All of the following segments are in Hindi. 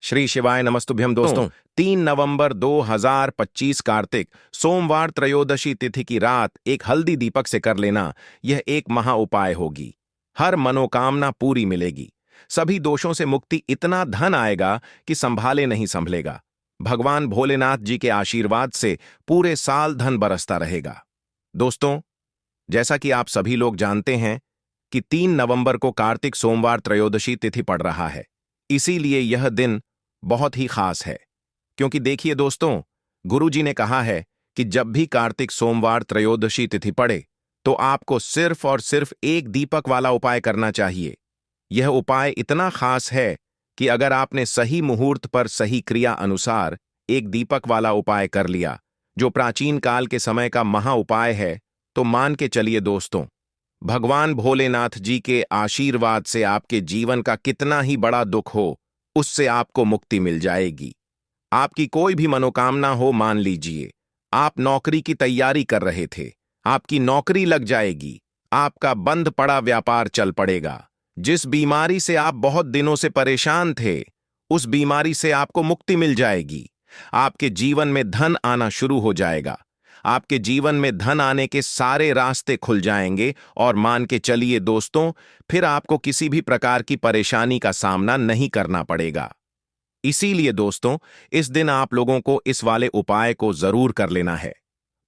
श्री शिवाय नमस्तुभ्यम दोस्तों। 3 नवंबर 2025 कार्तिक सोमवार त्रयोदशी तिथि की रात एक हल्दी दीपक से कर लेना, यह एक महा उपाय होगी। हर मनोकामना पूरी मिलेगी, सभी दोषों से मुक्ति, इतना धन आएगा कि संभाले नहीं संभलेगा। भगवान भोलेनाथ जी के आशीर्वाद से पूरे साल धन बरसता रहेगा। दोस्तों, जैसा कि आप सभी लोग जानते हैं कि 3 नवंबर को कार्तिक सोमवार त्रयोदशी तिथि पड़ रहा है, इसीलिए यह दिन बहुत ही खास है। क्योंकि देखिए दोस्तों, गुरुजी ने कहा है कि जब भी कार्तिक सोमवार त्रयोदशी तिथि पड़े तो आपको सिर्फ और सिर्फ एक दीपक वाला उपाय करना चाहिए। यह उपाय इतना खास है कि अगर आपने सही मुहूर्त पर सही क्रिया अनुसार एक दीपक वाला उपाय कर लिया, जो प्राचीन काल के समय का महा उपाय है, तो मान के चलिए दोस्तों, भगवान भोलेनाथ जी के आशीर्वाद से आपके जीवन का कितना ही बड़ा दुख हो, उससे आपको मुक्ति मिल जाएगी। आपकी कोई भी मनोकामना हो, मान लीजिए आप नौकरी की तैयारी कर रहे थे, आपकी नौकरी लग जाएगी, आपका बंद पड़ा व्यापार चल पड़ेगा, जिस बीमारी से आप बहुत दिनों से परेशान थे, उस बीमारी से आपको मुक्ति मिल जाएगी। आपके जीवन में धन आना शुरू हो जाएगा, आपके जीवन में धन आने के सारे रास्ते खुल जाएंगे और मान के चलिए दोस्तों, फिर आपको किसी भी प्रकार की परेशानी का सामना नहीं करना पड़ेगा। इसीलिए दोस्तों, इस दिन आप लोगों को इस वाले उपाय को जरूर कर लेना है।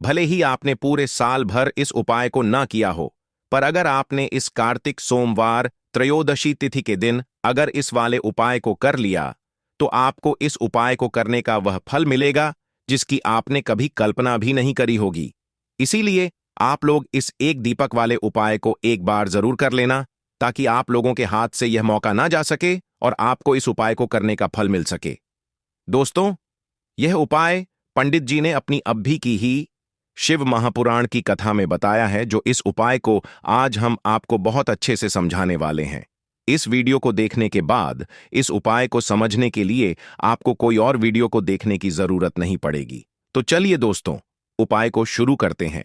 भले ही आपने पूरे साल भर इस उपाय को ना किया हो, पर अगर आपने इस कार्तिक सोमवार त्रयोदशी तिथि के दिन अगर इस वाले उपाय को कर लिया, तो आपको इस उपाय को करने का वह फल मिलेगा जिसकी आपने कभी कल्पना भी नहीं करी होगी। इसीलिए आप लोग इस एक दीपक वाले उपाय को एक बार जरूर कर लेना, ताकि आप लोगों के हाथ से यह मौका ना जा सके और आपको इस उपाय को करने का फल मिल सके। दोस्तों, यह उपाय पंडित जी ने अपनी अभी की ही शिव महापुराण की कथा में बताया है, जो इस उपाय को आज हम आपको बहुत अच्छे से समझाने वाले हैं। इस वीडियो को देखने के बाद इस उपाय को समझने के लिए आपको कोई और वीडियो को देखने की जरूरत नहीं पड़ेगी। तो चलिए दोस्तों, उपाय को शुरू करते हैं।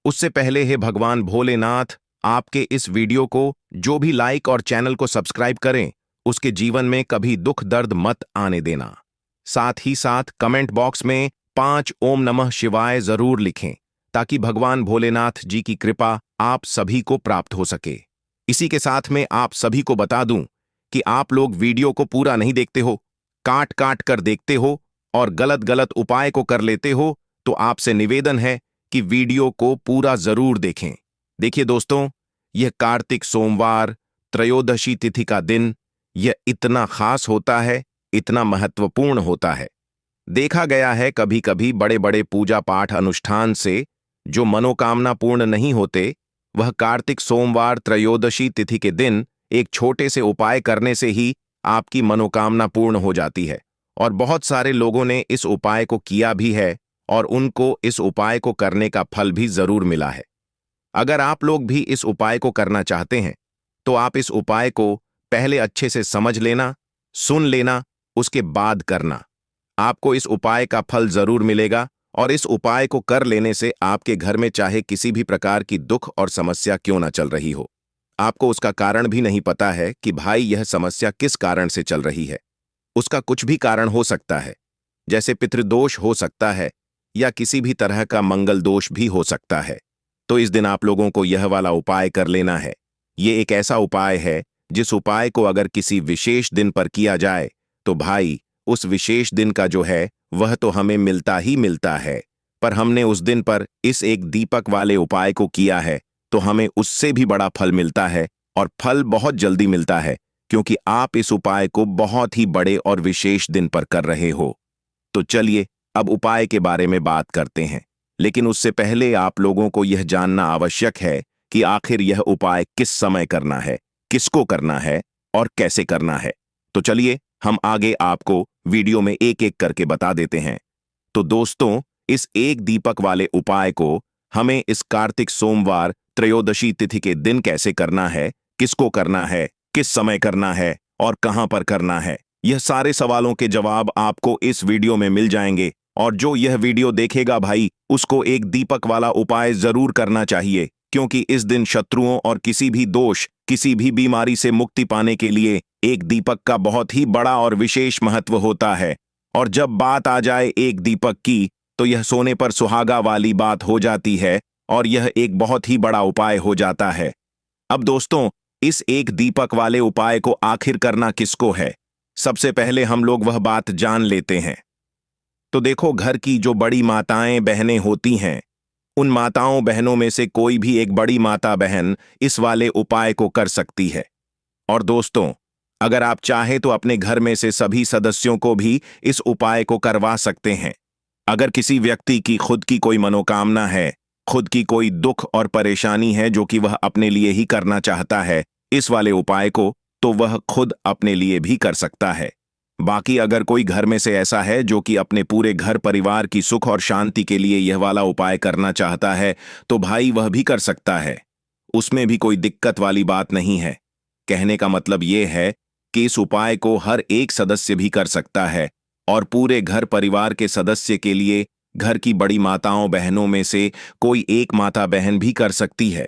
उससे पहले हे भगवान भोलेनाथ, आपके इस वीडियो को जो भी लाइक और चैनल को सब्सक्राइब करें, उसके जीवन में कभी दुख दर्द मत आने देना। साथ ही साथ कमेंट बॉक्स में 5 ओम नमः शिवाय जरूर लिखें, ताकि भगवान भोलेनाथ जी की कृपा आप सभी को प्राप्त हो सके। इसी के साथ में आप सभी को बता दूं कि आप लोग वीडियो को पूरा नहीं देखते हो, काट काट कर देखते हो और गलत गलत उपाय को कर लेते हो, तो आपसे निवेदन है कि वीडियो को पूरा जरूर देखें। देखिए दोस्तों, यह कार्तिक सोमवार त्रयोदशी तिथि का दिन यह इतना खास होता है, इतना महत्वपूर्ण होता है। देखा गया है कभी कभी बड़े बड़े पूजा पाठ अनुष्ठान से जो मनोकामना पूर्ण नहीं होते, वह कार्तिक सोमवार त्रयोदशी तिथि के दिन एक छोटे से उपाय करने से ही आपकी मनोकामना पूर्ण हो जाती है। और बहुत सारे लोगों ने इस उपाय को किया भी है और उनको इस उपाय को करने का फल भी जरूर मिला है। अगर आप लोग भी इस उपाय को करना चाहते हैं, तो आप इस उपाय को पहले अच्छे से समझ लेना, सुन लेना, उसके बाद करना। आपको इस उपाय का फल जरूर मिलेगा और इस उपाय को कर लेने से आपके घर में चाहे किसी भी प्रकार की दुख और समस्या क्यों ना चल रही हो, आपको उसका कारण भी नहीं पता है कि भाई यह समस्या किस कारण से चल रही है। उसका कुछ भी कारण हो सकता है, जैसे पितृदोष हो सकता है या किसी भी तरह का मंगल दोष भी हो सकता है। तो इस दिन आप लोगों को यह वाला उपाय कर लेना है। ये एक ऐसा उपाय है जिस उपाय को अगर किसी विशेष दिन पर किया जाए, तो भाई उस विशेष दिन का जो है वह तो हमें मिलता ही मिलता है, पर हमने उस दिन पर इस एक दीपक वाले उपाय को किया है तो हमें उससे भी बड़ा फल मिलता है, और फल बहुत जल्दी मिलता है, क्योंकि आप इस उपाय को बहुत ही बड़े और विशेष दिन पर कर रहे हो। तो चलिए अब उपाय के बारे में बात करते हैं, लेकिन उससे पहले आप लोगों को यह जानना आवश्यक है कि आखिर यह उपाय किस समय करना है, किसको करना है और कैसे करना है। तो चलिए हम आगे आपको वीडियो में एक एक करके बता देते हैं। तो दोस्तों, इस एक दीपक वाले उपाय को हमें इस कार्तिक सोमवार त्रयोदशी तिथि के दिन कैसे करना है, किसको करना है, किस समय करना है और कहां पर करना है, यह सारे सवालों के जवाब आपको इस वीडियो में मिल जाएंगे। और जो यह वीडियो देखेगा भाई, उसको एक दीपक वाला उपाय जरूर करना चाहिए, क्योंकि इस दिन शत्रुओं और किसी भी दोष, किसी भी बीमारी से मुक्ति पाने के लिए एक दीपक का बहुत ही बड़ा और विशेष महत्व होता है। और जब बात आ जाए एक दीपक की, तो यह सोने पर सुहागा वाली बात हो जाती है और यह एक बहुत ही बड़ा उपाय हो जाता है। अब दोस्तों, इस एक दीपक वाले उपाय को आखिर करना किसको है, सबसे पहले हम लोग वह बात जान लेते हैं। तो देखो, घर की जो बड़ी माताएं बहनें होती हैं, उन माताओं बहनों में से कोई भी एक बड़ी माता बहन इस वाले उपाय को कर सकती है। और दोस्तों, अगर आप चाहें तो अपने घर में से सभी सदस्यों को भी इस उपाय को करवा सकते हैं। अगर किसी व्यक्ति की खुद की कोई मनोकामना है, खुद की कोई दुख और परेशानी है जो कि वह अपने लिए ही करना चाहता है इस वाले उपाय को, तो वह खुद अपने लिए भी कर सकता है। बाकी अगर कोई घर में से ऐसा है जो कि अपने पूरे घर परिवार की सुख और शांति के लिए यह वाला उपाय करना चाहता है, तो भाई वह भी कर सकता है। उसमें भी कोई दिक्कत वाली बात नहीं है। कहने का मतलब यह है कि इस उपाय को हर एक सदस्य भी कर सकता है और पूरे घर परिवार के सदस्य के लिए घर की बड़ी माताओं बहनों में से कोई एक माता बहन भी कर सकती है।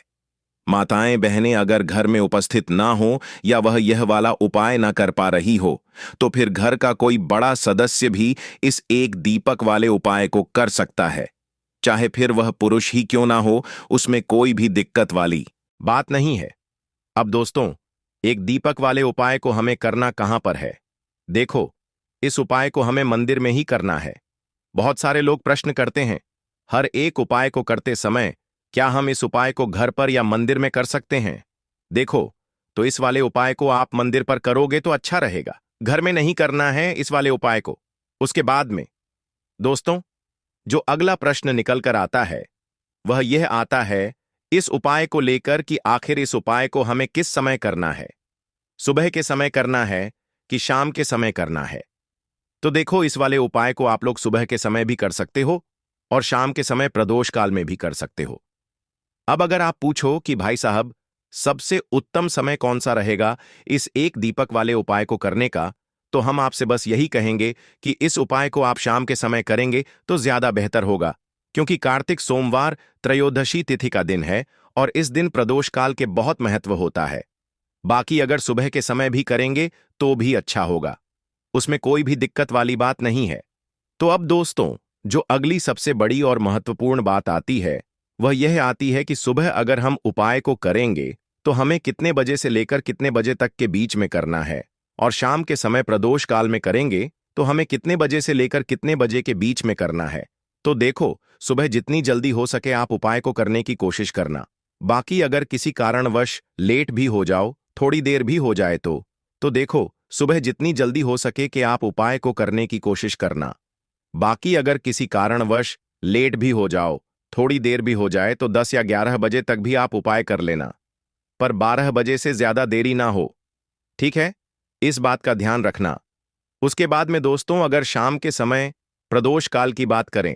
माताएं बहनें अगर घर में उपस्थित ना हो या वह यह वाला उपाय ना कर पा रही हो, तो फिर घर का कोई बड़ा सदस्य भी इस एक दीपक वाले उपाय को कर सकता है। चाहे फिर वह पुरुष ही क्यों ना हो, उसमें कोई भी दिक्कत वाली बात नहीं है। अब दोस्तों, एक दीपक वाले उपाय को हमें करना कहां पर है? देखो, इस उपाय को हमें मंदिर में ही करना है। बहुत सारे लोग प्रश्न करते हैं, हर एक उपाय को करते समय क्या हम इस उपाय को घर पर या मंदिर में कर सकते हैं? देखो, तो इस वाले उपाय को आप मंदिर पर करोगे तो अच्छा रहेगा। घर में नहीं करना है इस वाले उपाय को। उसके बाद में दोस्तों, जो अगला प्रश्न निकल कर आता है वह यह आता है इस उपाय को लेकर कि आखिर इस उपाय को हमें किस समय करना है? सुबह के समय करना है कि शाम के समय करना है? तो देखो, इस वाले उपाय को आप लोग सुबह के समय भी कर सकते हो और शाम के समय प्रदोष काल में भी कर सकते हो। अब अगर आप पूछो कि भाई साहब, सबसे उत्तम समय कौन सा रहेगा इस एक दीपक वाले उपाय को करने का, तो हम आपसे बस यही कहेंगे कि इस उपाय को आप शाम के समय करेंगे तो ज्यादा बेहतर होगा, क्योंकि कार्तिक सोमवार त्रयोदशी तिथि का दिन है और इस दिन प्रदोष काल के बहुत महत्व होता है। बाकी अगर सुबह के समय भी करेंगे तो भी अच्छा होगा, उसमें कोई भी दिक्कत वाली बात नहीं है। तो अब दोस्तों, जो अगली सबसे बड़ी और महत्वपूर्ण बात आती है वह यह आती है कि सुबह अगर हम उपाय को करेंगे तो हमें कितने बजे से लेकर कितने बजे तक के बीच में करना है, और शाम के समय प्रदोष काल में करेंगे तो हमें कितने बजे से लेकर कितने बजे के बीच में करना है। तो देखो, सुबह जितनी जल्दी हो सके आप उपाय को करने की कोशिश करना। बाकी अगर किसी कारणवश लेट भी हो जाओ, थोड़ी देर भी हो जाए तो देखो, सुबह जितनी जल्दी हो सके कि आप उपाय को करने की कोशिश करना। बाकी अगर किसी कारणवश लेट भी हो जाओ, थोड़ी देर भी हो जाए, तो 10 या 11 बजे तक भी आप उपाय कर लेना, पर 12 बजे से ज्यादा देरी ना हो। ठीक है, इस बात का ध्यान रखना। उसके बाद में दोस्तों, अगर शाम के समय प्रदोष काल की बात करें,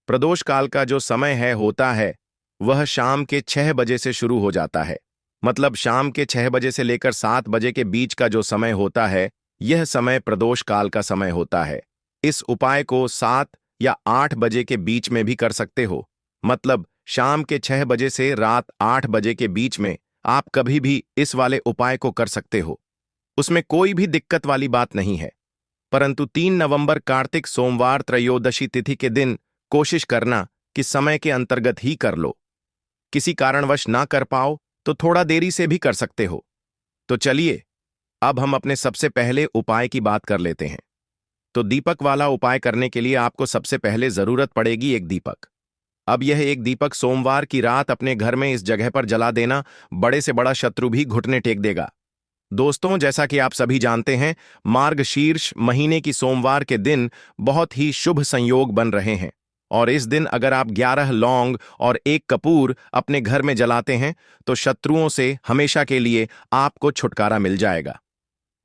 प्रदोष काल का जो समय होता है वह शाम के 6 बजे से शुरू हो जाता है। मतलब शाम के 6 बजे से लेकर 7 बजे के बीच का जो समय होता है, यह समय प्रदोष काल का समय होता है। इस उपाय को 7 या 8 बजे के बीच में भी कर सकते हो। मतलब शाम के 6 बजे से रात 8 बजे के बीच में आप कभी भी इस वाले उपाय को कर सकते हो, उसमें कोई भी दिक्कत वाली बात नहीं है। परंतु 3 नवंबर कार्तिक सोमवार त्रयोदशी तिथि के दिन कोशिश करना कि समय के अंतर्गत ही कर लो। किसी कारणवश ना कर पाओ तो थोड़ा देरी से भी कर सकते हो। तो चलिए, अब हम अपने सबसे पहले उपाय की बात कर लेते हैं। तो दीपक वाला उपाय करने के लिए आपको सबसे पहले जरूरत पड़ेगी एक दीपक। अब यह एक दीपक सोमवार की रात अपने घर में इस जगह पर जला देना, बड़े से बड़ा शत्रु भी घुटने टेक देगा। दोस्तों, जैसा कि आप सभी जानते हैं, मार्गशीर्ष महीने की सोमवार के दिन बहुत ही शुभ संयोग बन रहे हैं, और इस दिन अगर आप 11 लौंग और 1 कपूर अपने घर में जलाते हैं तो शत्रुओं से हमेशा के लिए आपको छुटकारा मिल जाएगा।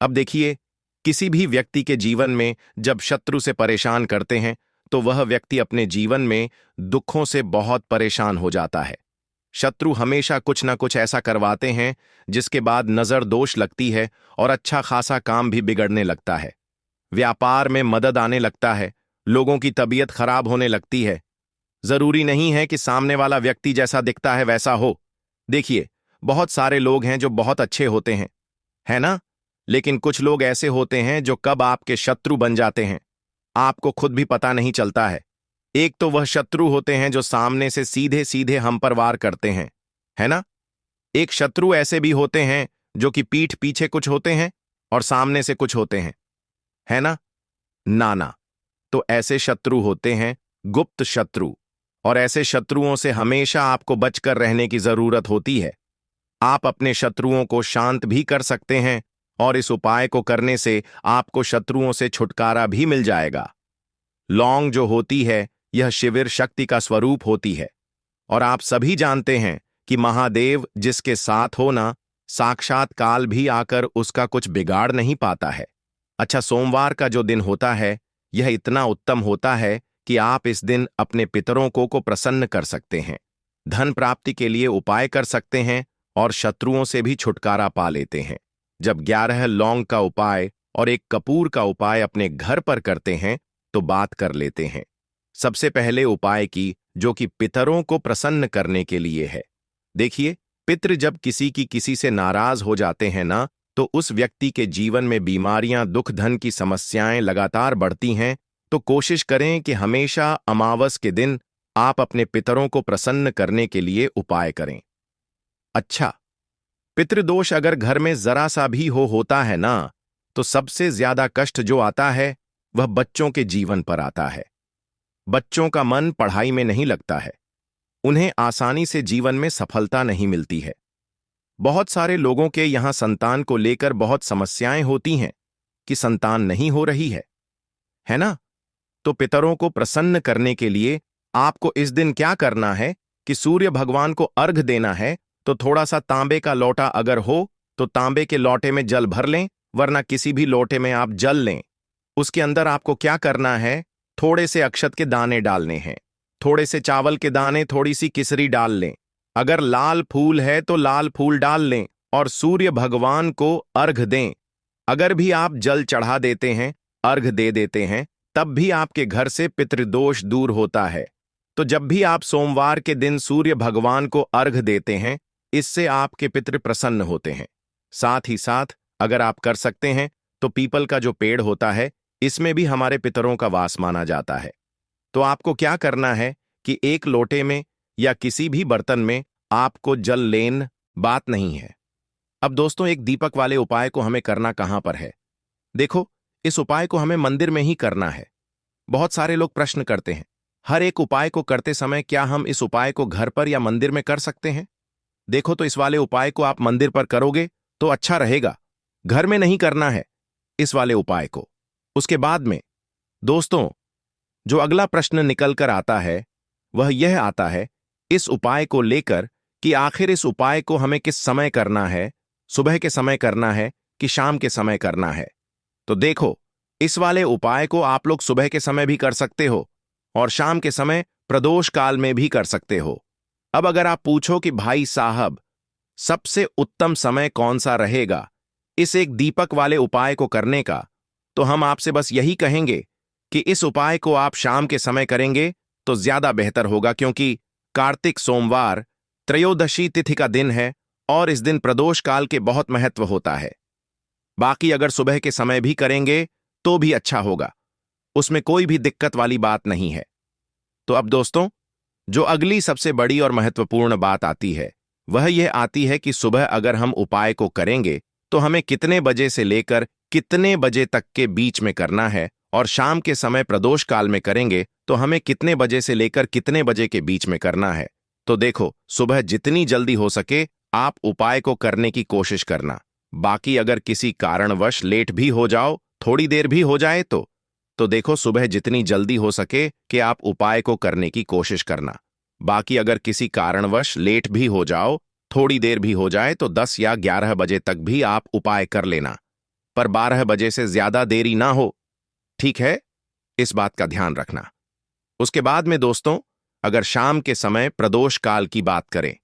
अब देखिए, किसी भी व्यक्ति के जीवन में जब शत्रु से परेशान करते हैं तो वह व्यक्ति अपने जीवन में दुखों से बहुत परेशान हो जाता है। शत्रु हमेशा कुछ ना कुछ ऐसा करवाते हैं जिसके बाद नजर दोष लगती है और अच्छा खासा काम भी बिगड़ने लगता है। व्यापार में मदद आने लगता है, लोगों की तबीयत खराब होने लगती है। जरूरी नहीं है कि सामने वाला व्यक्ति जैसा दिखता है वैसा हो। देखिए, बहुत सारे लोग हैं जो बहुत अच्छे होते हैं, है ना? लेकिन कुछ लोग ऐसे होते हैं जो कब आपके शत्रु बन जाते हैं, आपको खुद भी पता नहीं चलता है। एक तो वह शत्रु होते हैं जो सामने से सीधे सीधे हम पर वार करते हैं, है ना? एक शत्रु ऐसे भी होते हैं जो कि पीठ पीछे कुछ होते हैं और सामने से कुछ होते हैं, है ना? ना। तो ऐसे शत्रु होते हैं गुप्त शत्रु, और ऐसे शत्रुओं से हमेशा आपको बचकर रहने की जरूरत होती है। आप अपने शत्रुओं को शांत भी कर सकते हैं और इस उपाय को करने से आपको शत्रुओं से छुटकारा भी मिल जाएगा। लौंग जो होती है यह शिविर शक्ति का स्वरूप होती है, और आप सभी जानते हैं कि महादेव जिसके साथ हो ना, साक्षात काल भी आकर उसका कुछ बिगाड़ नहीं पाता है। अच्छा, सोमवार का जो दिन होता है यह इतना उत्तम होता है कि आप इस दिन अपने पितरों को प्रसन्न कर सकते हैं, धन प्राप्ति के लिए उपाय कर सकते हैं और शत्रुओं से भी छुटकारा पा लेते हैं। जब 11 लौंग का उपाय और एक कपूर का उपाय अपने घर पर करते हैं तो बात कर लेते हैं। सबसे पहले उपाय की, जो कि पितरों को प्रसन्न करने के लिए है। देखिए, पितृ जब किसी से नाराज हो जाते हैं ना, तो उस व्यक्ति के जीवन में बीमारियां, दुख, धन की समस्याएं लगातार बढ़ती हैं। तो कोशिश करें कि हमेशा अमावस के दिन आप अपने पितरों को प्रसन्न करने के लिए उपाय करें। अच्छा, पितृदोष अगर घर में जरा सा भी होता है ना, तो सबसे ज्यादा कष्ट जो आता है वह बच्चों के जीवन पर आता है। बच्चों का मन पढ़ाई में नहीं लगता है, उन्हें आसानी से जीवन में सफलता नहीं मिलती है। बहुत सारे लोगों के यहां संतान को लेकर बहुत समस्याएं होती हैं कि संतान नहीं हो रही है ना? तो पितरों को प्रसन्न करने के लिए आपको इस दिन क्या करना है कि सूर्य भगवान को अर्घ देना है। तो थोड़ा सा तांबे का लोटा अगर हो तो तांबे के लोटे में जल भर लें, वरना किसी भी लोटे में आप जल लें। उसके अंदर आपको क्या करना है, थोड़े से अक्षत के दाने डालने हैं, थोड़े से चावल के दाने, थोड़ी सी किसरी डाल लें। अगर लाल फूल है तो लाल फूल डाल लें और सूर्य भगवान को अर्घ दें। अगर भी आप जल चढ़ा देते हैं, अर्घ दे देते हैं, तब भी आपके घर से पितृदोष दूर होता है। तो जब भी आप सोमवार के दिन सूर्य भगवान को अर्घ देते हैं, इससे आपके पितृ प्रसन्न होते हैं। साथ ही साथ अगर आप कर सकते हैं तो पीपल का जो पेड़ होता है, इसमें भी हमारे पितरों का वास माना जाता है। तो आपको क्या करना है कि एक लोटे में या किसी भी बर्तन में आपको जल लेन, बात नहीं है। अब दोस्तों, एक दीपक वाले उपाय को हमें करना कहां पर है? देखो, इस उपाय को हमें मंदिर में ही करना है। बहुत सारे लोग प्रश्न करते हैं, हर एक उपाय को करते समय क्या हम इस उपाय को घर पर या मंदिर में कर सकते हैं? देखो, तो इस वाले उपाय को आप मंदिर पर करोगे तो अच्छा रहेगा, घर में नहीं करना है इस वाले उपाय को। उसके बाद में दोस्तों, जो अगला प्रश्न निकल कर आता है वह यह आता है इस उपाय को लेकर कि आखिर इस उपाय को हमें किस समय करना है, सुबह के समय करना है कि शाम के समय करना है? तो देखो, इस वाले उपाय को आप लोग सुबह के समय भी कर सकते हो और शाम के समय प्रदोष काल में भी कर सकते हो। अब अगर आप पूछो कि भाई साहब, सबसे उत्तम समय कौन सा रहेगा इस एक दीपक वाले उपाय को करने का, तो हम आपसे बस यही कहेंगे कि इस उपाय को आप शाम के समय करेंगे तो ज्यादा बेहतर होगा, क्योंकि कार्तिक सोमवार त्रयोदशी तिथि का दिन है और इस दिन प्रदोष काल के बहुत महत्व होता है। बाकी अगर सुबह के समय भी करेंगे तो भी अच्छा होगा, उसमें कोई भी दिक्कत वाली बात नहीं है। तो अब दोस्तों, जो अगली सबसे बड़ी और महत्वपूर्ण बात आती है वह यह आती है कि सुबह अगर हम उपाय को करेंगे तो हमें कितने बजे से लेकर कितने बजे तक के बीच में करना है, और शाम के समय प्रदोष काल में करेंगे तो हमें कितने बजे से लेकर कितने बजे के बीच में करना है। तो देखो, सुबह जितनी जल्दी हो सके आप उपाय को करने की कोशिश करना। बाकी अगर किसी कारणवश लेट भी हो जाओ, थोड़ी देर भी हो जाए तो देखो, सुबह जितनी जल्दी हो सके कि आप उपाय को करने की कोशिश करना। बाकी अगर किसी कारणवश लेट भी हो जाओ, थोड़ी देर भी हो जाए, तो 10 या 11 बजे तक भी आप उपाय कर लेना, पर 12 बजे से ज्यादा देरी ना हो, ठीक है? इस बात का ध्यान रखना। उसके बाद में दोस्तों, अगर शाम के समय प्रदोष काल की बात करें,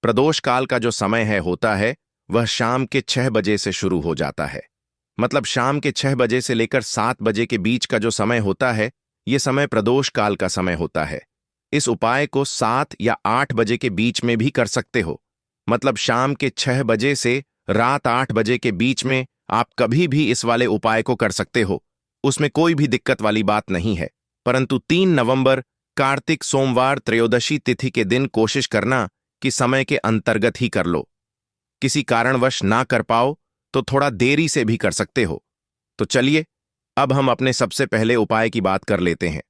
प्रदोष काल का जो समय होता है वह शाम के 6 बजे से शुरू हो जाता है। मतलब शाम के 6 बजे से लेकर 7 बजे के बीच का जो समय होता है, यह समय प्रदोष काल का समय होता है। इस उपाय को 7 या 8 बजे के बीच में भी कर सकते हो, मतलब शाम के 6 बजे से रात 8 बजे के बीच में आप कभी भी इस वाले उपाय को कर सकते हो, उसमें कोई भी दिक्कत वाली बात नहीं है। परंतु 3 नवंबर कार्तिक सोमवार त्रयोदशी तिथि के दिन कोशिश करना कि समय के अंतर्गत ही कर लो। किसी कारणवश ना कर पाओ तो थोड़ा देरी से भी कर सकते हो। तो चलिए अब हम अपने सबसे पहले उपाय की बात कर लेते हैं।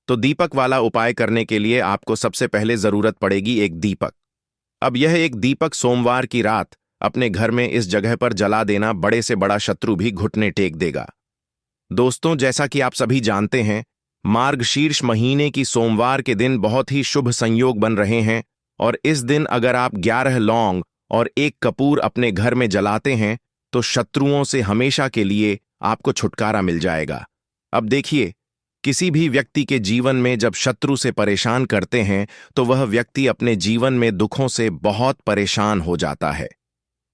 तो दीपक वाला उपाय करने के लिए आपको सबसे पहले जरूरत पड़ेगी एक दीपक। अब यह एक दीपक सोमवार की रात अपने घर में इस जगह पर जला देना बड़े से बड़ा शत्रु भी घुटने टेक देगा। दोस्तों, जैसा कि आप सभी जानते हैं, मार्गशीर्ष महीने की सोमवार के दिन बहुत ही शुभ संयोग बन रहे हैं और इस दिन अगर आप 11 लौंग और 1 कपूर अपने घर में जलाते हैं तो शत्रुओं से हमेशा के लिए आपको छुटकारा मिल जाएगा। अब देखिए, किसी भी व्यक्ति के जीवन में जब शत्रु से परेशान करते हैं तो वह व्यक्ति अपने जीवन में दुखों से बहुत परेशान हो जाता है।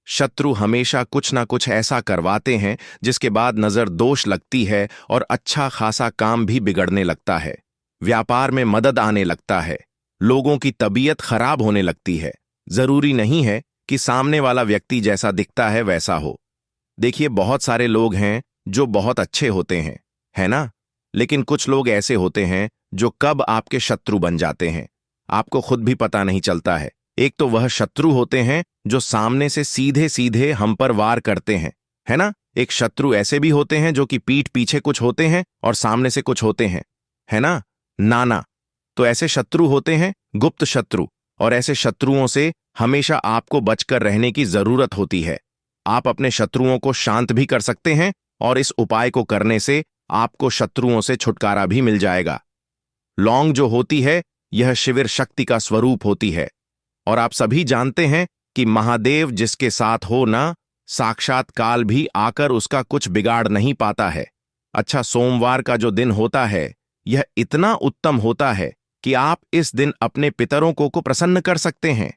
शत्रु हमेशा कुछ ना कुछ ऐसा करवाते हैं जिसके बाद नजर दोष लगती है और अच्छा खासा काम भी बिगड़ने लगता है, व्यापार में मदद आने लगता है, लोगों की तबीयत खराब होने लगती है। जरूरी नहीं है कि सामने वाला व्यक्ति जैसा दिखता है वैसा हो। देखिए, बहुत सारे लोग हैं जो बहुत अच्छे होते हैं, है ना? लेकिन कुछ लोग ऐसे होते हैं जो कब आपके शत्रु बन जाते हैं आपको खुद भी पता नहीं चलता है। एक तो वह शत्रु होते हैं जो सामने से सीधे सीधे हम पर वार करते हैं, है ना? एक शत्रु ऐसे भी होते हैं जो कि पीठ पीछे कुछ होते हैं और सामने से कुछ होते हैं, है ना? नाना। तो ऐसे शत्रु होते हैं गुप्त शत्रु, और ऐसे शत्रुओं से हमेशा आपको बचकर रहने की जरूरत होती है। आप अपने शत्रुओं को शांत भी कर सकते हैं और इस उपाय को करने से आपको शत्रुओं से छुटकारा भी मिल जाएगा। लौंग जो होती है यह शिविर शक्ति का स्वरूप होती है और आप सभी जानते हैं कि महादेव जिसके साथ हो ना, साक्षात काल भी आकर उसका कुछ बिगाड़ नहीं पाता है। अच्छा, सोमवार का जो दिन होता है यह इतना उत्तम होता है कि आप इस दिन अपने पितरों को प्रसन्न कर सकते हैं,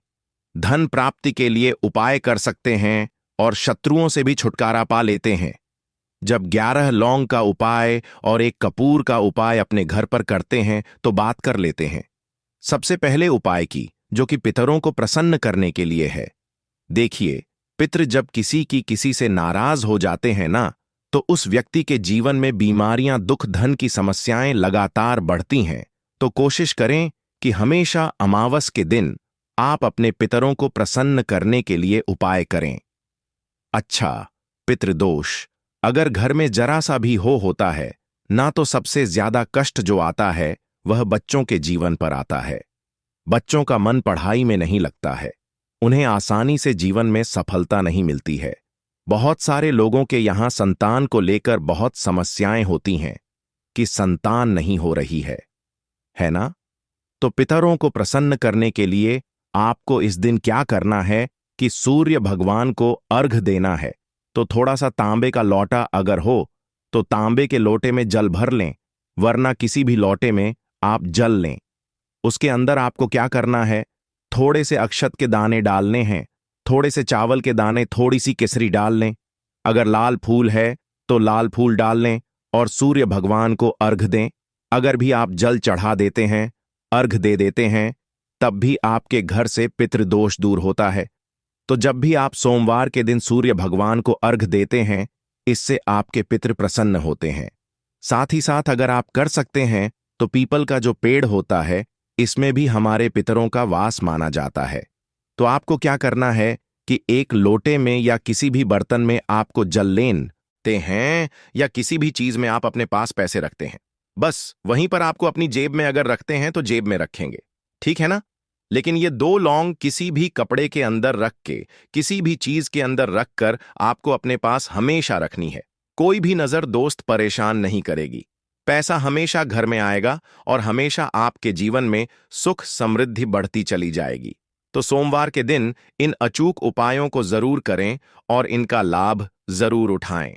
धन प्राप्ति के लिए उपाय कर सकते हैं और शत्रुओं से भी छुटकारा पा लेते हैं। जब 11 लौंग का उपाय और 1 कपूर का उपाय अपने घर पर करते हैं तो बात कर लेते हैं सबसे पहले उपाय की, जो कि पितरों को प्रसन्न करने के लिए है। देखिए, पितृ जब किसी से नाराज हो जाते हैं ना, तो उस व्यक्ति के जीवन में बीमारियां, दुख, धन की समस्याएं लगातार बढ़ती हैं। तो कोशिश करें कि हमेशा अमावस के दिन आप अपने पितरों को प्रसन्न करने के लिए उपाय करें। अच्छा, पितृदोष अगर घर में जरा सा भी होता है ना, तो सबसे ज्यादा कष्ट जो आता है वह बच्चों के जीवन पर आता है। बच्चों का मन पढ़ाई में नहीं लगता है, उन्हें आसानी से जीवन में सफलता नहीं मिलती है। बहुत सारे लोगों के यहां संतान को लेकर बहुत समस्याएं होती हैं कि संतान नहीं हो रही है ना? तो पितरों को प्रसन्न करने के लिए आपको इस दिन क्या करना है कि सूर्य भगवान को अर्घ देना है। तो थोड़ा सा तांबे का लोटा अगर हो तो तांबे के लोटे में जल भर लें, वरना किसी भी लोटे में आप जल लें। उसके अंदर आपको क्या करना है, थोड़े से अक्षत के दाने डालने हैं, थोड़े से चावल के दाने, थोड़ी सी केसरी डाल लें। अगर लाल फूल है तो लाल फूल डाल लें और सूर्य भगवान को अर्घ दें। अगर भी आप जल चढ़ा देते हैं, अर्घ दे देते हैं, तब भी आपके घर से पितृदोष दूर होता है। तो जब भी आप सोमवार के दिन सूर्य भगवान को अर्घ देते हैं, इससे आपके पितृ प्रसन्न होते हैं। साथ ही साथ अगर आप कर सकते हैं तो पीपल का जो पेड़ होता है, इसमें भी हमारे पितरों का वास माना जाता है। तो आपको क्या करना है कि एक लोटे में या किसी भी बर्तन में आपको जल लेते हैं, या किसी भी चीज में आप अपने पास पैसे रखते हैं, बस वहीं पर आपको अपनी जेब में अगर रखते हैं तो जेब में रखेंगे, ठीक है ना? लेकिन ये 2 लौंग किसी भी कपड़े के अंदर रख के, किसी भी चीज के अंदर रखकर आपको अपने पास हमेशा रखनी है। कोई भी नजर दोस्त परेशान नहीं करेगी, पैसा हमेशा घर में आएगा और हमेशा आपके जीवन में सुख समृद्धि बढ़ती चली जाएगी। तो सोमवार के दिन इन अचूक उपायों को जरूर करें और इनका लाभ जरूर उठाएं।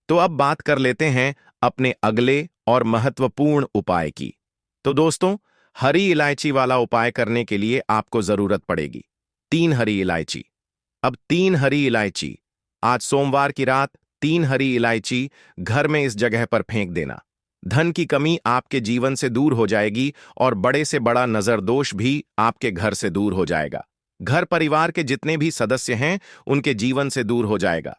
तो अब बात कर लेते हैं अपने अगले और महत्वपूर्ण उपाय की। तो दोस्तों, हरी इलायची वाला उपाय करने के लिए आपको जरूरत पड़ेगी 3 हरी इलायची। अब 3 हरी इलायची, आज सोमवार की रात 3 हरी इलायची घर में इस जगह पर फेंक देना। धन की कमी आपके जीवन से दूर हो जाएगी और बड़े से बड़ा नजर दोष भी आपके घर से दूर हो जाएगा। घर परिवार के जितने भी सदस्य हैं उनके जीवन से दूर हो जाएगा।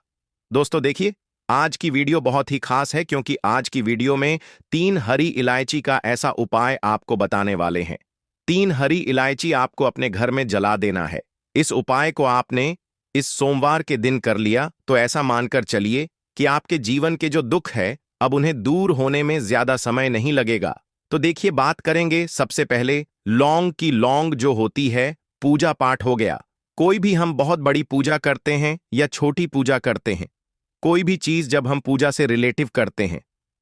दोस्तों देखिए, आज की वीडियो बहुत ही खास है क्योंकि आज की वीडियो में 3 हरी इलायची का ऐसा उपाय आपको बताने वाले हैं। 3 हरी इलायची आपको अपने घर में जला देना है। इस उपाय को आपने इस सोमवार के दिन कर लिया तो ऐसा मानकर चलिए कि आपके जीवन के जो दुख है अब उन्हें दूर होने में ज्यादा समय नहीं लगेगा। तो देखिए, बात करेंगे सबसे पहले लौंग की। लौंग जो होती है, पूजा पाठ हो गया। कोई भी हम बहुत बड़ी पूजा करते हैं या छोटी पूजा करते हैं, कोई भी चीज जब हम पूजा से रिलेटिव करते हैं,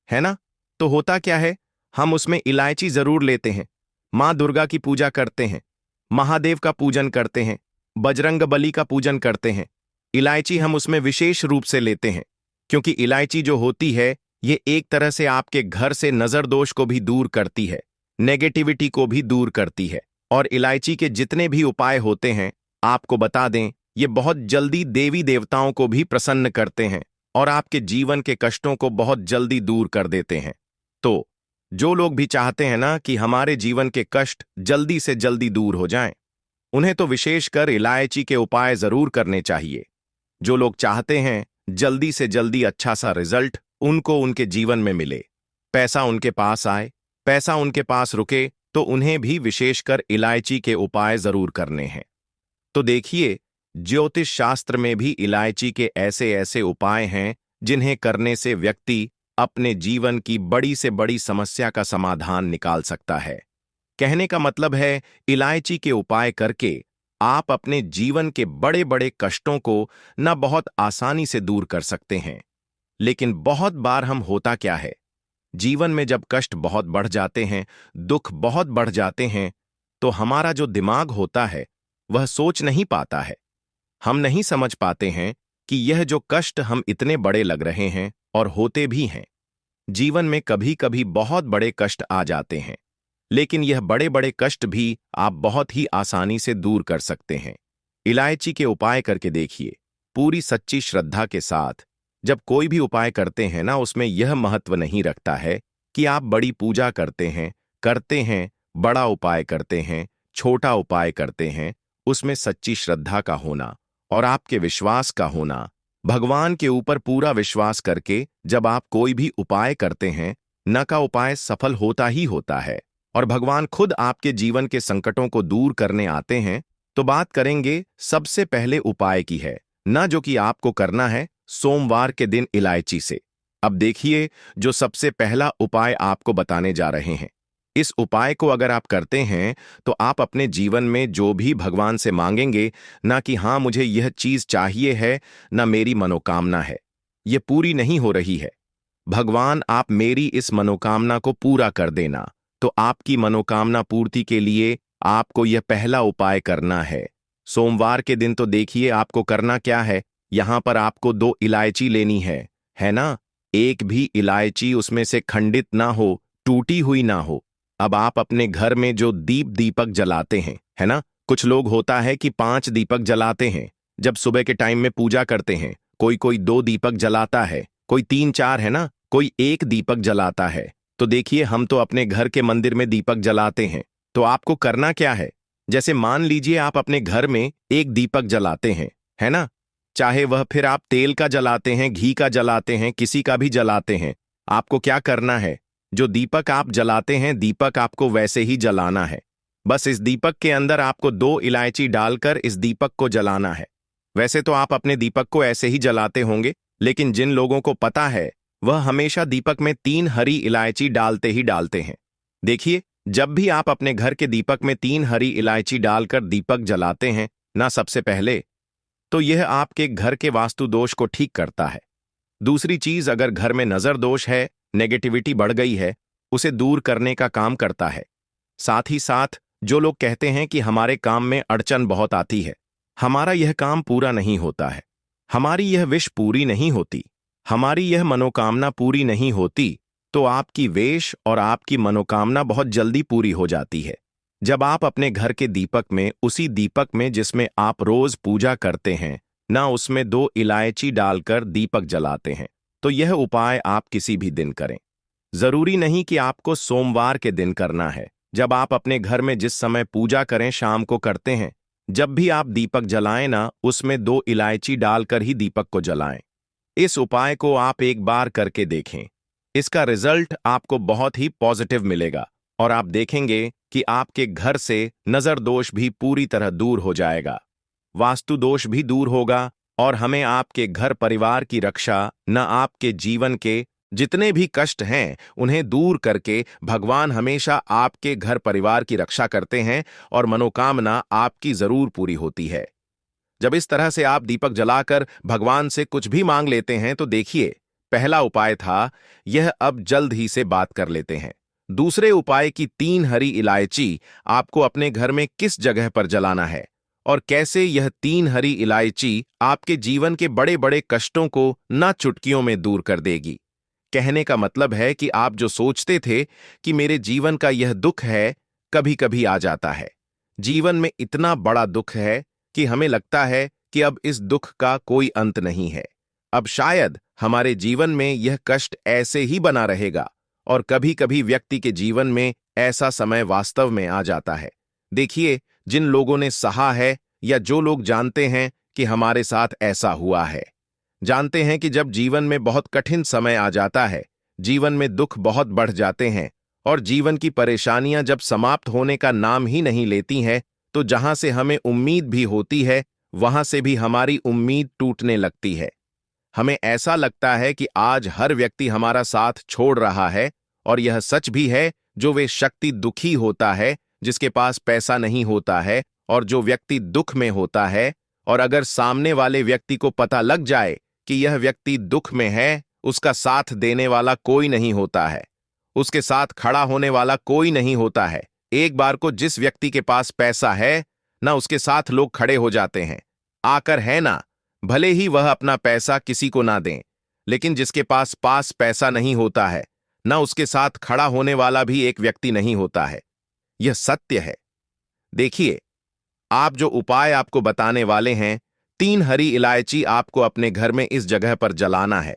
है ना, तो होता क्या है, हम उसमें इलायची जरूर लेते हैं। माँ दुर्गा की पूजा करते हैं, महादेव का पूजन करते हैं, बजरंग बली का पूजन करते हैं। इलायची हम उसमें विशेष रूप से लेते हैं क्योंकि इलायची जो होती है ये एक तरह से आपके घर से नजर दोष को भी दूर करती है, नेगेटिविटी को भी दूर करती है। और इलायची के जितने भी उपाय होते हैं, आपको बता दें, ये बहुत जल्दी देवी देवताओं को भी प्रसन्न करते हैं और आपके जीवन के कष्टों को बहुत जल्दी दूर कर देते हैं। तो जो लोग भी चाहते हैं ना कि हमारे जीवन के कष्ट जल्दी से जल्दी दूर हो जाएं, उन्हें तो विशेषकर इलायची के उपाय जरूर करने चाहिए। जो लोग चाहते हैं जल्दी से जल्दी अच्छा सा रिजल्ट उनको उनके जीवन में मिले, पैसा उनके पास आए, पैसा उनके पास रुके, तो उन्हें भी विशेषकर इलायची के उपाय जरूर करने हैं। तो देखिए, ज्योतिष शास्त्र में भी इलायची के ऐसे ऐसे उपाय हैं जिन्हें करने से व्यक्ति अपने जीवन की बड़ी से बड़ी समस्या का समाधान निकाल सकता है। कहने का मतलब है, इलायची के उपाय करके आप अपने जीवन के बड़े बड़े कष्टों को न बहुत आसानी से दूर कर सकते हैं। लेकिन बहुत बार हम होता क्या है, जीवन में जब कष्ट बहुत बढ़ जाते हैं, दुख बहुत बढ़ जाते हैं, तो हमारा जो दिमाग होता है वह सोच नहीं पाता है। हम नहीं समझ पाते हैं कि यह जो कष्ट हम इतने बड़े लग रहे हैं और होते भी हैं। जीवन में कभी कभी बहुत बड़े कष्ट आ जाते हैं, लेकिन यह बड़े बड़े कष्ट भी आप बहुत ही आसानी से दूर कर सकते हैं। इलायची के उपाय करके देखिए, पूरी सच्ची श्रद्धा के साथ। जब कोई भी उपाय करते हैं ना, उसमें यह महत्व नहीं रखता है कि आप बड़ी पूजा करते हैं, बड़ा उपाय करते हैं, छोटा उपाय करते हैं। उसमें सच्ची श्रद्धा का होना और आपके विश्वास का होना, भगवान के ऊपर पूरा विश्वास करके जब आप कोई भी उपाय करते हैं, न का उपाय सफल होता ही होता है और भगवान खुद आपके जीवन के संकटों को दूर करने आते हैं। तो बात करेंगे सबसे पहले उपाय की है, न जो कि आपको करना है सोमवार के दिन इलायची से। अब देखिए, जो सबसे पहला उपाय आपको बताने जा रहे हैं, इस उपाय को अगर आप करते हैं तो आप अपने जीवन में जो भी भगवान से मांगेंगे, ना कि हाँ मुझे यह चीज चाहिए है, ना मेरी मनोकामना है, ये पूरी नहीं हो रही है, भगवान आप मेरी इस मनोकामना को पूरा कर देना। तो आपकी मनोकामना पूर्ति के लिए आपको यह पहला उपाय करना है। सोमवार के दिन तो देखिए आपको करना क्या है, यहां पर आपको 2 इलायची लेनी है ना। एक भी इलायची उसमें से खंडित ना हो, टूटी हुई ना हो। अब आप अपने घर में जो दीपक जलाते हैं, है ना, कुछ लोग होता है कि 5 दीपक जलाते हैं जब सुबह के टाइम में पूजा करते हैं। कोई 2 दीपक जलाता है, कोई 3-4, है ना, कोई 1 दीपक जलाता है। तो देखिए, हम तो अपने घर के मंदिर में दीपक जलाते हैं। तो आपको करना क्या है, जैसे मान लीजिए आप अपने घर में 1 दीपक जलाते हैं, है ना, चाहे वह फिर आप तेल का जलाते हैं, घी का जलाते हैं, किसी का भी जलाते हैं। आपको क्या करना है, जो दीपक आप जलाते हैं, दीपक आपको वैसे ही जलाना है। बस इस दीपक के अंदर आपको 2 इलायची डालकर इस दीपक को जलाना है। वैसे तो आप अपने दीपक को ऐसे ही जलाते होंगे, लेकिन जिन लोगों को पता है वह हमेशा दीपक में 3 हरी इलायची डालते ही डालते हैं। देखिए, जब भी आप अपने घर के दीपक में 3 हरी इलायची डालकर दीपक जलाते हैं ना, सबसे पहले तो यह आपके घर के वास्तु दोष को ठीक करता है। दूसरी चीज, अगर घर में नजर दोष है, नेगेटिविटी बढ़ गई है, उसे दूर करने का काम करता है। साथ ही साथ जो लोग कहते हैं कि हमारे काम में अड़चन बहुत आती है, हमारा यह काम पूरा नहीं होता है, हमारी यह विश पूरी नहीं होती, हमारी यह मनोकामना पूरी नहीं होती, तो आपकी वेश और आपकी मनोकामना बहुत जल्दी पूरी हो जाती है। जब आप अपने घर के दीपक में, उसी दीपक में जिसमें आप रोज पूजा करते हैं ना, उसमें 2 इलायची डालकर दीपक जलाते हैं, तो यह उपाय आप किसी भी दिन करें। जरूरी नहीं कि आपको सोमवार के दिन करना है। जब आप अपने घर में जिस समय पूजा करें, शाम को करते हैं, जब भी आप दीपक जलाएं ना, उसमें 2 इलायची डालकर ही दीपक को जलाएं। इस उपाय को आप एक बार करके देखें। इसका रिजल्ट आपको बहुत ही पॉजिटिव मिलेगा और आप देखेंगे कि आपके घर से नजर दोष भी पूरी तरह दूर हो जाएगा, वास्तु दोष भी दूर होगा और हमें आपके घर परिवार की रक्षा, न आपके जीवन के जितने भी कष्ट हैं उन्हें दूर करके भगवान हमेशा आपके घर परिवार की रक्षा करते हैं और मनोकामना आपकी जरूर पूरी होती है। जब इस तरह से आप दीपक जलाकर भगवान से कुछ भी मांग लेते हैं तो देखिए, पहला उपाय था यह, अब जल्द ही से बात कर लेते हैं। दूसरे उपाय की 3 हरी इलायची आपको अपने घर में किस जगह पर जलाना है और कैसे यह 3 हरी इलायची आपके जीवन के बड़े बड़े कष्टों को ना चुटकियों में दूर कर देगी। कहने का मतलब है कि आप जो सोचते थे कि मेरे जीवन का यह दुख है, कभी कभी आ जाता है। जीवन में इतना बड़ा दुख है कि हमें लगता है कि अब इस दुख का कोई अंत नहीं है। अब शायद हमारे जीवन में यह कष्ट ऐसे ही बना रहेगा और कभी कभी व्यक्ति के जीवन में ऐसा समय वास्तव में आ जाता है। देखिए, जिन लोगों ने सहा है या जो लोग जानते हैं कि हमारे साथ ऐसा हुआ है, जानते हैं कि जब जीवन में बहुत कठिन समय आ जाता है, जीवन में दुख बहुत बढ़ जाते हैं और जीवन की परेशानियां जब समाप्त होने का नाम ही नहीं लेती हैं, तो जहां से हमें उम्मीद भी होती है वहां से भी हमारी उम्मीद टूटने लगती है। हमें ऐसा लगता है कि आज हर व्यक्ति हमारा साथ छोड़ रहा है और यह सच भी है। जो वे शक्ति दुखी होता है, जिसके पास पैसा नहीं होता है और जो व्यक्ति दुख में होता है, और अगर सामने वाले व्यक्ति को पता लग जाए कि यह व्यक्ति दुख में है, उसका साथ देने वाला कोई नहीं होता है, उसके साथ खड़ा होने वाला कोई नहीं होता है। एक बार को जिस व्यक्ति के पास पैसा है ना, उसके साथ लोग खड़े हो जाते हैं आकर, है ना, भले ही वह अपना पैसा किसी को ना दें, लेकिन जिसके पास पैसा नहीं होता है ना, उसके साथ खड़ा होने वाला भी एक व्यक्ति नहीं होता है। यह सत्य है। देखिए, आप जो उपाय आपको बताने वाले हैं, 3 हरी इलायची आपको अपने घर में इस जगह पर जलाना है।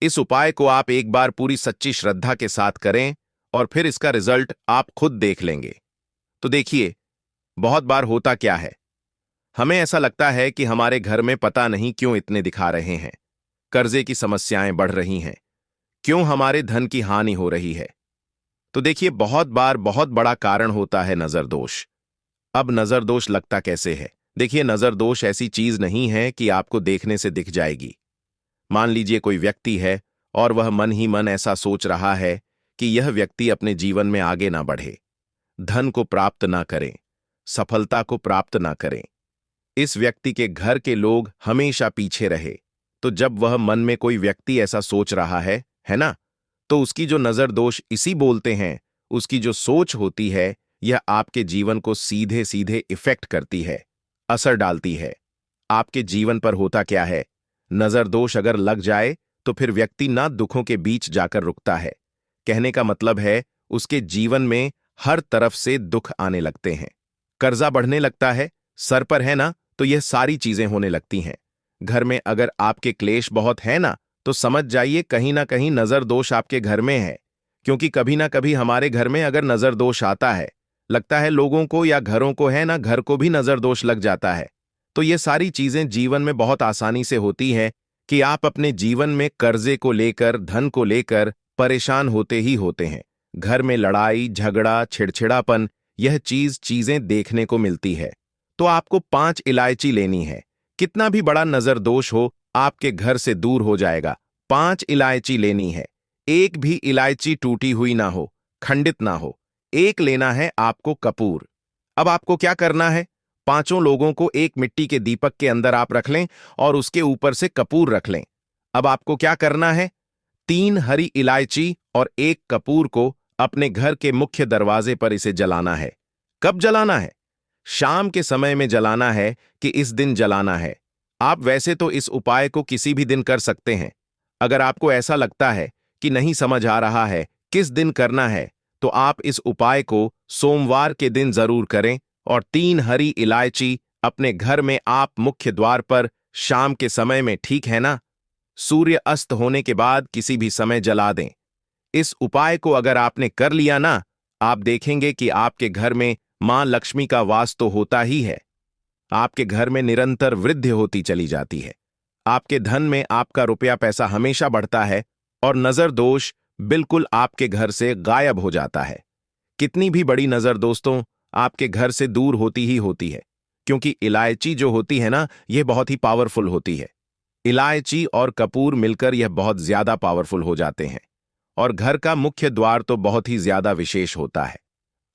इस उपाय को आप एक बार पूरी सच्ची श्रद्धा के साथ करें और फिर इसका रिजल्ट आप खुद देख लेंगे। तो देखिए, बहुत बार होता क्या है, हमें ऐसा लगता है कि हमारे घर में पता नहीं क्यों इतने दिखा रहे हैं, कर्जे की समस्याएं बढ़ रही हैं, क्यों हमारे धन की हानि हो रही है। तो देखिए, बहुत बार बहुत बड़ा कारण होता है नजर दोष। अब नजर दोष लगता कैसे है? देखिए, नजर दोष ऐसी चीज नहीं है कि आपको देखने से दिख जाएगी। मान लीजिए कोई व्यक्ति है और वह मन ही मन ऐसा सोच रहा है कि यह व्यक्ति अपने जीवन में आगे ना बढ़े, धन को प्राप्त ना करें, सफलता को प्राप्त ना करें, इस व्यक्ति के घर के लोग हमेशा पीछे रहे। तो जब वह मन में कोई व्यक्ति ऐसा सोच रहा है ना, तो उसकी जो नजर दोष इसी बोलते हैं, उसकी जो सोच होती है, यह आपके जीवन को सीधे सीधे इफेक्ट करती है, असर डालती है। आपके जीवन पर होता क्या है, नजर दोष अगर लग जाए तो फिर व्यक्ति ना दुखों के बीच जाकर रुकता है। कहने का मतलब है, उसके जीवन में हर तरफ से दुख आने लगते हैं, कर्जा बढ़ने लगता है, सर पर है ना, तो यह सारी चीजें होने लगती हैं। घर में अगर आपके क्लेश बहुत है ना, तो समझ जाइए कहीं ना कहीं नजर दोष आपके घर में है। क्योंकि कभी ना कभी हमारे घर में अगर नजर दोष आता है, लगता है लोगों को या घरों को, है ना, घर को भी नजर दोष लग जाता है। तो ये सारी चीजें जीवन में बहुत आसानी से होती हैं कि आप अपने जीवन में कर्जे को लेकर, धन को लेकर परेशान होते ही होते हैं। घर में लड़ाई झगड़ा चिड़चिड़ापन, यह चीजें देखने को मिलती है। तो आपको 5 इलायची लेनी है। कितना भी बड़ा नजर दोष हो, आपके घर से दूर हो जाएगा। 5 इलायची लेनी है। एक भी इलायची टूटी हुई ना हो, खंडित ना हो। एक लेना है आपको कपूर। अब आपको क्या करना है, 5 लोगों को एक मिट्टी के दीपक के अंदर आप रख लें और उसके ऊपर से कपूर रख लें। अब आपको क्या करना है, 3 हरी इलायची और एक कपूर को अपने घर के मुख्य दरवाजे पर इसे जलाना है। कब जलाना है? शाम के समय में जलाना है कि इस दिन जलाना है? आप वैसे तो इस उपाय को किसी भी दिन कर सकते हैं। अगर आपको ऐसा लगता है कि नहीं समझ आ रहा है किस दिन करना है, तो आप इस उपाय को सोमवार के दिन जरूर करें और 3 हरी इलायची अपने घर में आप मुख्य द्वार पर शाम के समय में, ठीक है ना, सूर्य अस्त होने के बाद किसी भी समय जला दें। इस उपाय को अगर आपने कर लिया ना, आप देखेंगे कि आपके घर में मां लक्ष्मी का वास तो होता ही है। आपके घर में निरंतर वृद्धि होती चली जाती है। आपके धन में आपका रुपया पैसा हमेशा बढ़ता है और नजर दोष बिल्कुल आपके घर से गायब हो जाता है। कितनी भी बड़ी नजर दोस्तों आपके घर से दूर होती ही होती है, क्योंकि इलायची जो होती है ना, यह बहुत ही पावरफुल होती है। इलायची और कपूर मिलकर यह बहुत ज्यादा पावरफुल हो जाते हैं। और घर का मुख्य द्वार तो बहुत ही ज्यादा विशेष होता है।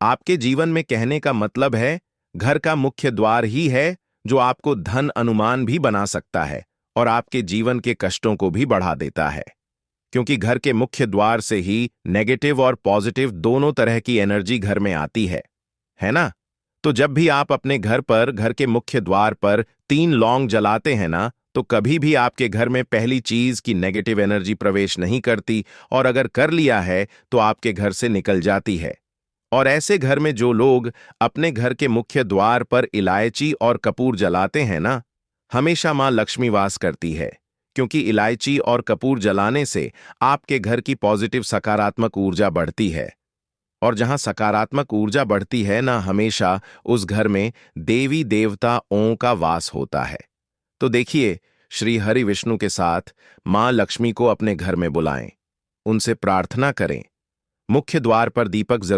आपके जीवन में कहने का मतलब है, घर का मुख्य द्वार ही है जो आपको धन अनुमान भी बना सकता है और आपके जीवन के कष्टों को भी बढ़ा देता है। क्योंकि घर के मुख्य द्वार से ही नेगेटिव और पॉजिटिव दोनों तरह की एनर्जी घर में आती है ना? तो जब भी आप अपने घर पर घर के मुख्य द्वार पर 3 लौंग जलाते हैं ना, तो कभी भी आपके घर में पहली चीज की नेगेटिव एनर्जी प्रवेश नहीं करती, और अगर कर लिया है तो आपके घर से निकल जाती है। और ऐसे घर में जो लोग अपने घर के मुख्य द्वार पर इलायची और कपूर जलाते हैं ना, हमेशा मां लक्ष्मी वास करती है। क्योंकि इलायची और कपूर जलाने से आपके घर की पॉजिटिव सकारात्मक ऊर्जा बढ़ती है, और जहां सकारात्मक ऊर्जा बढ़ती है ना, हमेशा उस घर में देवी देवताओं का वास होता है। तो देखिए, श्री हरि विष्णु के साथ मां लक्ष्मी को अपने घर में बुलाएं, उनसे प्रार्थना करें, मुख्य द्वार पर दीपक जरूर